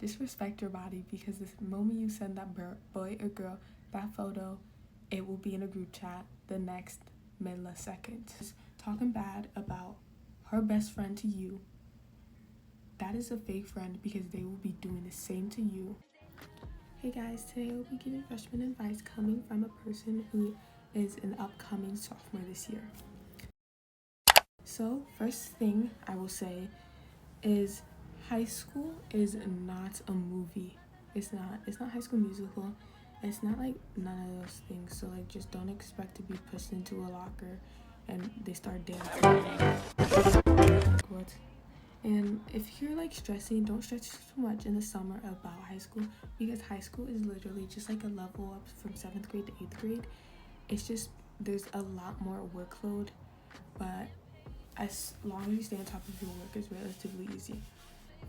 disrespect your body, because the moment you send that boy or girl that photo, it will be in a group chat the next millisecond. Just talking bad about her best friend to you, that is a fake friend, because they will be doing the same to you. Hey guys, today I will be giving freshman advice coming from a person who is an upcoming sophomore this year. So first thing I will say is high school is not a movie. It's not High School Musical. It's not like none of those things. So like just don't expect to be pushed into a locker and they start dancing. Like what? And if you're like stressing, don't stress too much in the summer about high school, because high school is literally just like a level up from 7th grade to 8th grade. It's just there's a lot more workload, but as long as you stay on top of your work, it's relatively easy.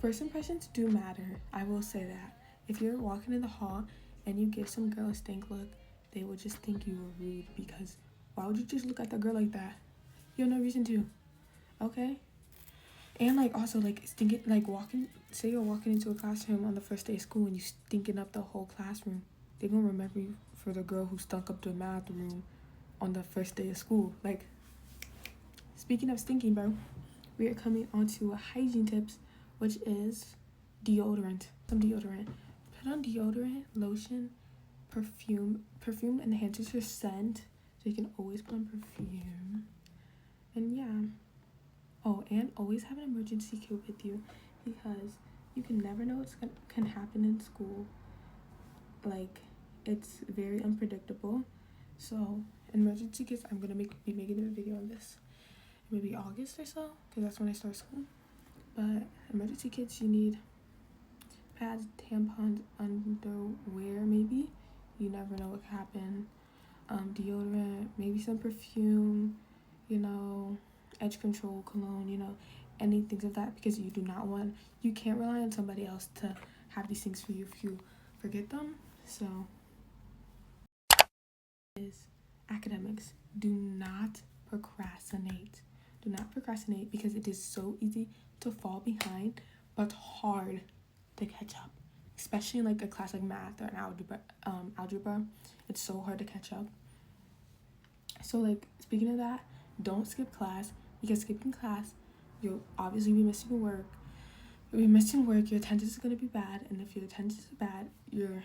First impressions do matter, I will say that. If you're walking in the hall and you give some girl a stink look, they will just think you were rude, because why would you just look at that girl like that? You have no reason to, okay? And like also like stinking, like say you're walking into a classroom on the first day of school and you stinking up the whole classroom, they're gonna remember you for the girl who stunk up the math room on the first day of school. Like, speaking of stinking, bro, we are coming on to hygiene tips, which is deodorant. Some deodorant. Put on deodorant, lotion, perfume enhances your scent, so you can always put on perfume. And yeah. Oh, and always have an emergency kit with you, because you can never know what's can happen in school. Like, it's very unpredictable. So, emergency kits, I'm gonna be making a video on this maybe August or so, because that's when I start school. But emergency kits, you need pads, tampons, underwear, maybe. You never know what can happen. Deodorant, maybe some perfume, edge control, cologne, any things of that, because you can't rely on somebody else to have these things for you if you forget them. So, is academics. Do not procrastinate. Do not procrastinate, because it is so easy to fall behind, but hard to catch up. Especially in like a class like math or an algebra, it's so hard to catch up. So like, speaking of that, don't skip class, because skipping class, you'll obviously be missing work. You'll be missing work. Your attendance is gonna be bad, and if your attendance is bad, you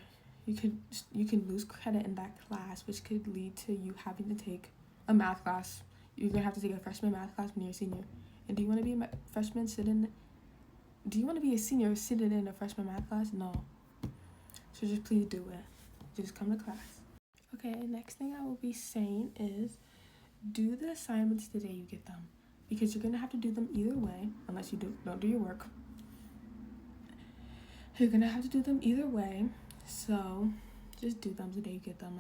can lose credit in that class, which could lead to you having to take a math class. You're gonna have to take a freshman math class when you're a senior. And do you want to be a freshman sitting? Do you want to be a senior sitting in a freshman math class? No. So just please do it. Just come to class. Okay, next thing I will be saying is do the assignments the day you get them, because you're gonna have to do them either way, unless you don't do your work. You're gonna have to do them either way, so just do them the day you get them,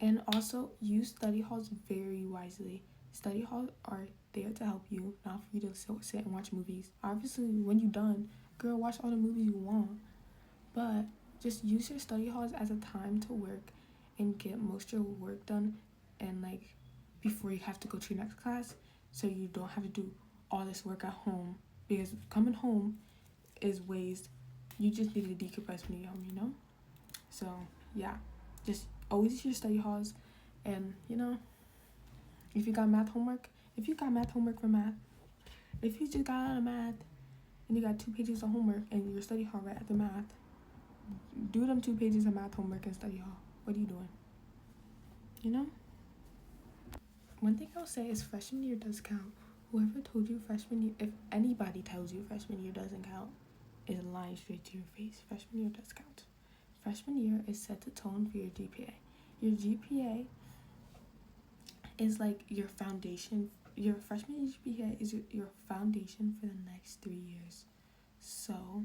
and also use study halls very wisely. Study halls are there to help you, not for you to sit and watch movies. Obviously, when you're done, girl, watch all the movies you want, but just use your study halls as a time to work and get most of your work done, and before you have to go to your next class, so you don't have to do all this work at home, because coming home is waste. You just need to decompress when you're home, So yeah, just always use your study halls, and if you got math homework for math, if you just got out of math and you got 2 pages of homework and your study hall right after math, do them 2 pages of math homework and study hall. What are you doing? One thing I'll say is freshman year does count. Whoever told you freshman year, if anybody tells you freshman year doesn't count, is lying straight to your face. Freshman year does count. Freshman year is set the tone for your GPA. Your GPA is like your foundation. Your freshman year GPA is your foundation for the next 3 years. So,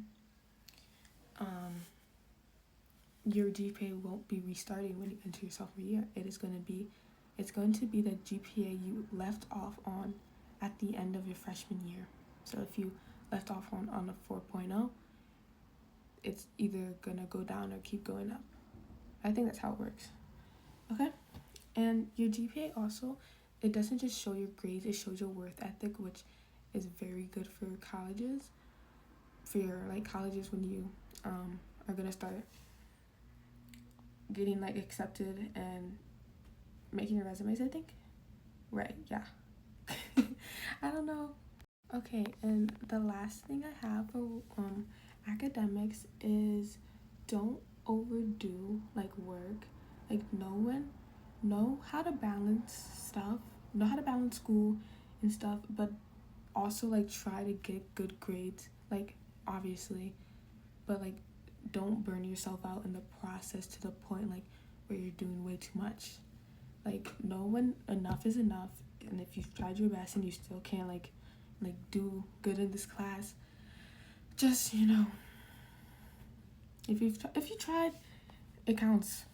your GPA won't be restarting when you enter your sophomore year. It's going to be the GPA you left off on at the end of your freshman year. So if you left off on a 4.0, it's either going to go down or keep going up. I think that's how it works. Okay? And your GPA also, it doesn't just show your grades, it shows your worth ethic, which is very good for colleges. for your like colleges when you are gonna start getting like accepted and making your resumes, I think. Right, yeah. I don't know. Okay, and the last thing I have for academics is don't overdo like work. Like know how to balance stuff, know how to balance school and stuff, but also like try to get good grades. Like obviously, but like don't burn yourself out in the process to the point like where you're doing way too much. Like know when enough is enough, and if you've tried your best and you still can't like do good in this class, just if you tried, it counts.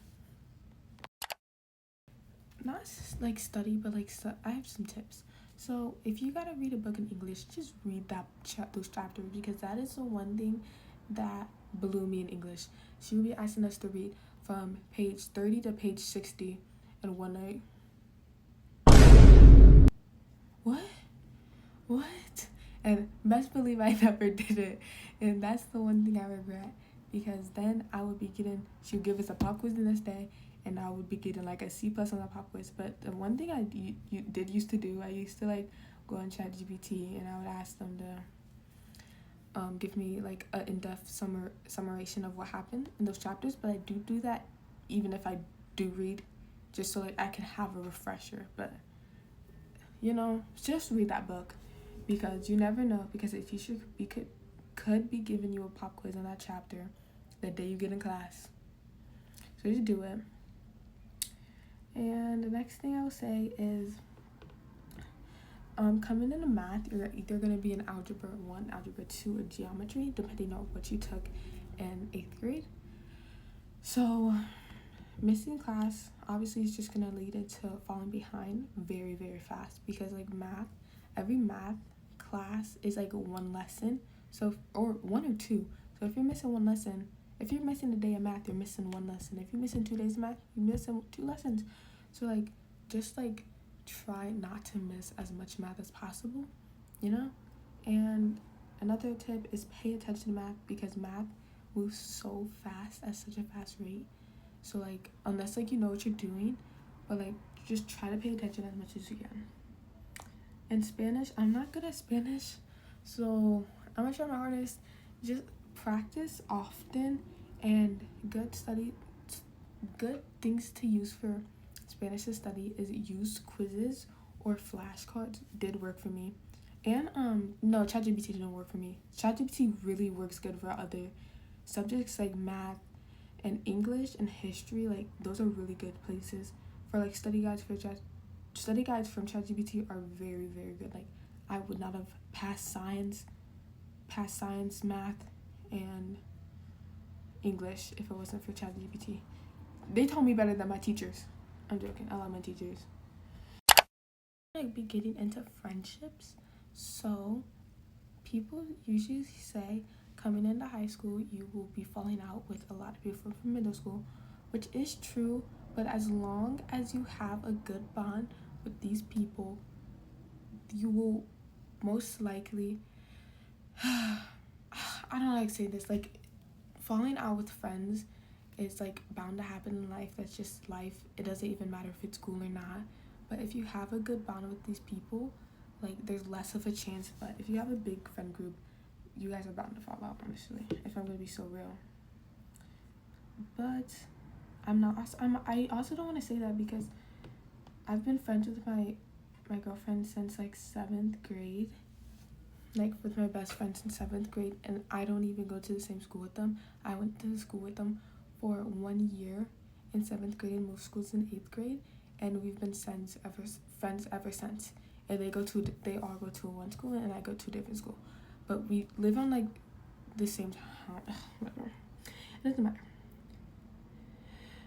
Not like study, but like I have some tips. So if you gotta read a book in English, just read those chapters, because that is the one thing that blew me in English. She would be asking us to read from page 30 to page 60 in one night. What? And best believe I never did it. And that's the one thing I regret, because then I would be getting, she would give us a pop quiz the next day, and I would be getting like a C plus on the pop quiz. But the one thing you did used to do, I used to like go on ChatGPT and I would ask them to give me like an in-depth summation of what happened in those chapters. But I do that even if I do read, just so like I can have a refresher. But just read that book, because you never know, because if you could be giving you a pop quiz on that chapter the day you get in class. So just do it. And the next thing I will say is coming into math, you're either going to be in algebra 1, algebra 2, or geometry, depending on what you took in 8th grade. So missing class obviously is just going to lead into falling behind very, very fast, because like every math class is like one lesson, or one or two. So if you're missing one lesson, if you're missing a day of math, you're missing one lesson. If you're missing 2 days of math, you're missing 2 lessons. So like just like try not to miss as much math as possible, and another tip is pay attention to math, because math moves so fast at such a fast rate. So like unless like you know what you're doing, but like just try to pay attention as much as you can. In Spanish, I'm not good at Spanish, so I'm gonna try my hardest. Just practice often, and good things to use for Spanish to study is use quizzes or flashcards. Did work for me. And no, ChatGPT didn't work for me. ChatGPT really works good for other subjects like math and English and history. Like those are really good places for like study guides from ChatGPT are very, very good. Like I would not have passed science, math, and English if it wasn't for ChatGPT. They told me better than my teachers. I'm joking. I love my teachers. Like be getting into friendships. So people usually say coming into high school you will be falling out with a lot of people from middle school, which is true. But as long as you have a good bond with these people, you will most likely I don't like saying this, like falling out with friends is like bound to happen in life. That's just life. It doesn't even matter if it's cool or not. But if you have a good bond with these people, like there's less of a chance. But if you have a big friend group, you guys are bound to fall out, honestly, if I'm gonna be so real. But I also don't want to say that, because I've been friends with my girlfriend since like 7th grade, like with my best friends in 7th grade, and I don't even go to the same school with them. I went to school with them for 1 year in 7th grade and moved schools in 8th grade, and we've been friends ever since. And they all go to one school and I go to a different school, but we live on like the same time. Whatever, it doesn't matter.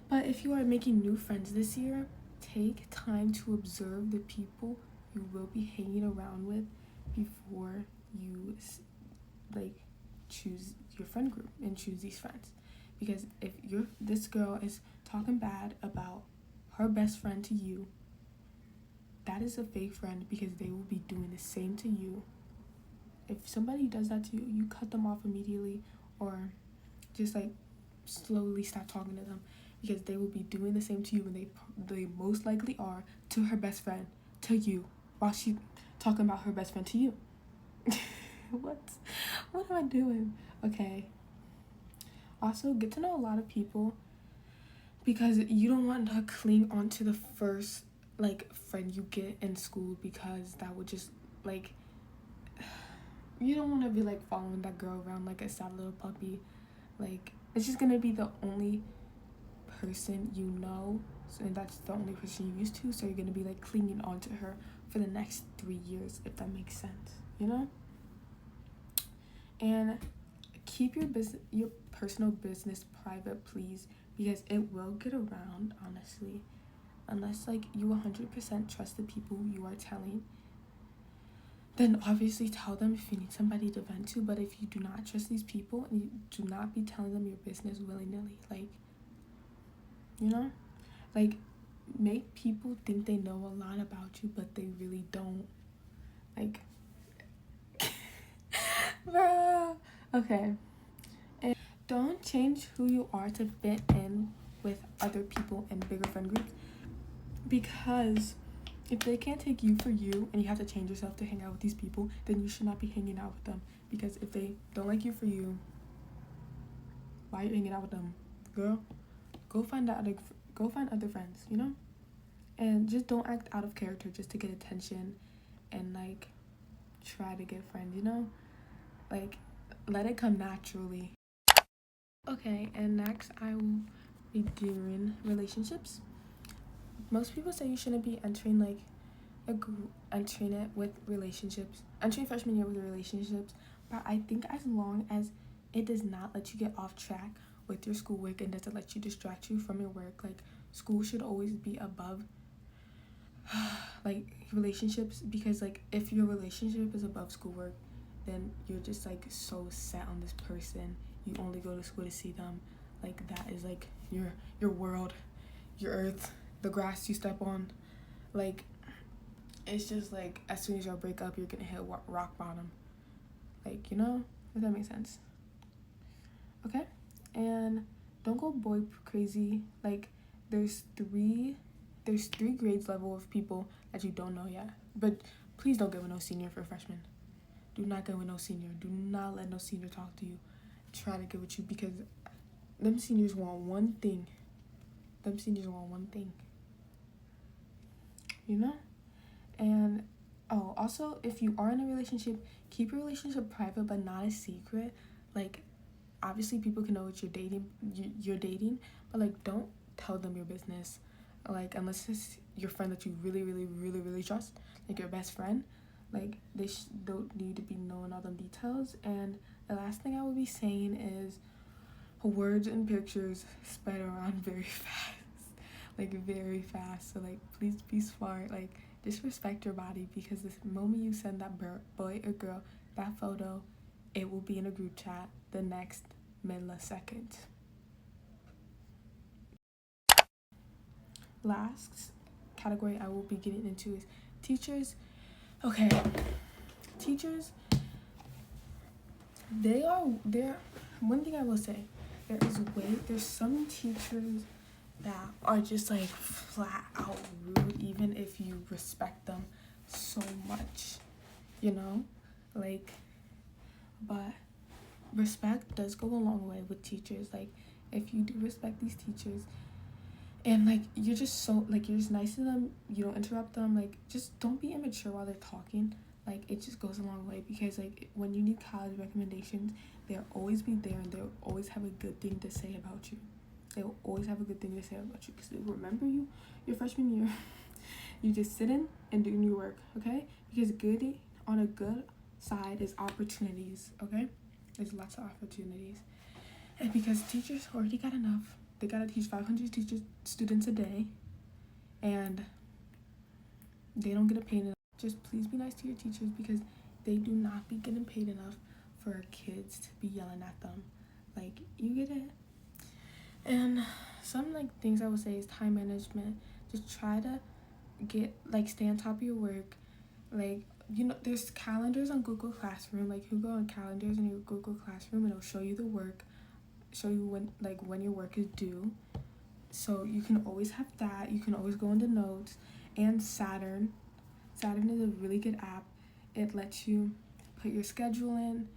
But if you are making new friends this year, take time to observe the people you will be hanging around with before you like choose your friend group and choose these friends. Because if this girl is talking bad about her best friend to you, that is a fake friend, because they will be doing the same to you. if somebody does that to you, you cut them off immediately, or just like slowly stop talking to them, because they will be doing the same to you, and they most likely are to her best friend, to you, while she talking about her best friend to you. what am I doing? Okay. Also, get to know a lot of people, because you don't want to cling on to the first like friend you get in school, because that would just like, you don't want to be like following that girl around like a sad little puppy. Like, it's just gonna be the only person you know, and that's the only person you're used to, so you're gonna be like clinging on to her for the next 3 years, if that makes sense, you know. And keep your personal business private, please, because it will get around, honestly, unless like you 100% trust the people you are telling. Then obviously tell them if you need somebody to vent to, but if you do not trust these people, and you do not be telling them your business willy-nilly, like, you know, like, make people think they know a lot about you, but they really don't, like, bruh. Okay. And don't change who you are to fit in with other people in bigger friend groups, because if they can't take you for you, and you have to change yourself to hang out with these people, then you should not be hanging out with them. Because if they don't like you for you, why are you hanging out with them, girl? Go find other friends, you know. And just don't act out of character just to get attention, and like try to get friends, you know. Like, let it come naturally. Okay, and next I will be doing relationships. Most people say you shouldn't be entering like entering it with relationships, entering freshman year with relationships, but I think as long as it does not let you get off track with your schoolwork and doesn't let you distract you from your work, like, school should always be above like relationships, because like if your relationship is above schoolwork, then you're just like so set on this person, you only go to school to see them, like that is like your world, your earth, the grass you step on. Like, it's just like as soon as y'all break up, you're gonna hit rock bottom, like, you know, if that makes sense. Okay. And don't go boy crazy. Like, there's three grades level of people that you don't know yet, but please don't get with no senior for freshman. Do not get with no senior. Do not let no senior talk to you, try to get with you, because them seniors want one thing. You know. And also, if you are in a relationship, keep your relationship private, but not a secret. Like, obviously people can know what you're dating, but like, don't tell them your business, like, unless it's your friend that you really really really really trust, like your best friend. Like, they don't need to be knowing all them details. And the last thing I would be saying is, words and pictures spread around very fast, like very fast, so like, please be smart. Like, just respect your body, because the moment you send that boy or girl that photo, it will be in a group chat the next millisecond. Last category I will be getting into is teachers. Okay, teachers, they're one thing I will say, there's some teachers that are just like flat out rude, even if you respect them so much, you know. Like, but respect does go a long way with teachers. Like, if you do respect these teachers, and like, you're just so, like, you're just nice to them, you don't interrupt them, like, just don't be immature while they're talking. Like, it just goes a long way, because like, when you need college recommendations, they'll always be there, and they'll always have a good thing to say about you. They'll always have a good thing to say about you, because they remember you your freshman year. You just sitting and doing your work, okay? Because good on a good side is opportunities, okay? There's lots of opportunities. And because teachers already got enough, they gotta teach 500 students a day, and they don't get paid enough. Just please be nice to your teachers, because they do not be getting paid enough for kids to be yelling at them. Like, you get it? And some like things I would say is time management. Just try to stay on top of your work. Like, there's calendars on Google Classroom. Like, you go on calendars in your Google Classroom, and it'll show you the work, show you when your work is due. So you can always have that. You can always go into notes. And Saturn is a really good app. It lets you put your schedule in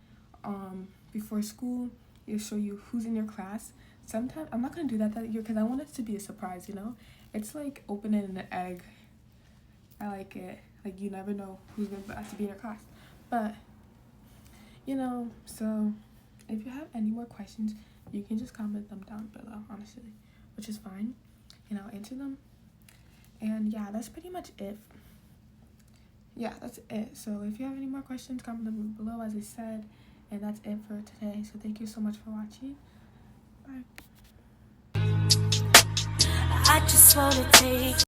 before school. It'll show you who's in your class. Sometimes I'm not gonna do that year because I want it to be a surprise. It's like opening an egg. I like it. Like, you never know who's gonna be in your class. But so if you have any more questions, you can just comment them down below, honestly, which is fine, and I'll answer them. And yeah, that's pretty much it. Yeah, that's it. So if you have any more questions, comment them below, as I said. And that's it for today. So thank you so much for watching. Bye. I just wanna take